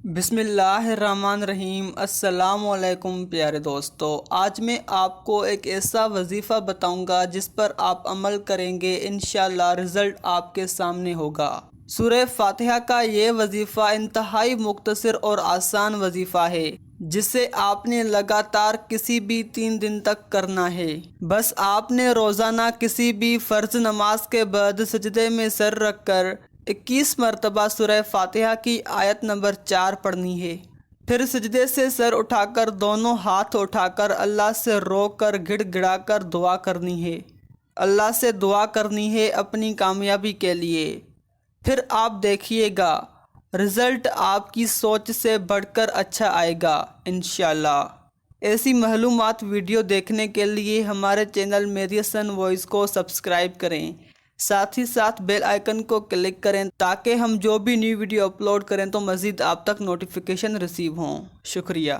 بسم اللہ الرحمن الرحیم۔ السلام علیکم پیارے دوستو، آج میں آپ کو ایک ایسا وظیفہ بتاؤں گا جس پر آپ عمل کریں گے، انشاءاللہ رزلٹ آپ کے سامنے ہوگا۔ سورہ فاتحہ کا یہ وظیفہ انتہائی مختصر اور آسان وظیفہ ہے، جسے آپ نے لگاتار کسی بھی 3 دن تک کرنا ہے۔ بس آپ نے روزانہ کسی بھی فرض نماز کے بعد سجدے میں سر رکھ کر 21 مرتبہ سورہ فاتحہ کی آیت نمبر 4 پڑھنی ہے۔ پھر سجدے سے سر اٹھا کر دونوں ہاتھ اٹھا کر اللہ سے رو کر گڑ گڑا کر دعا کرنی ہے۔ اللہ سے دعا کرنی ہے اپنی کامیابی کے لیے۔ پھر آپ دیکھیے گا رزلٹ آپ کی سوچ سے بڑھ کر اچھا آئے گا انشاءاللہ۔ ایسی معلومات ویڈیو دیکھنے کے لیے ہمارے چینل میڈیسن وائس کو سبسکرائب کریں، ساتھ ہی ساتھ بیل آئیکن کو کلک کریں تاکہ ہم جو بھی نیو ویڈیو اپلوڈ کریں تو مزید آپ تک نوٹیفیکیشن ریسیو ہوں۔ شکریہ۔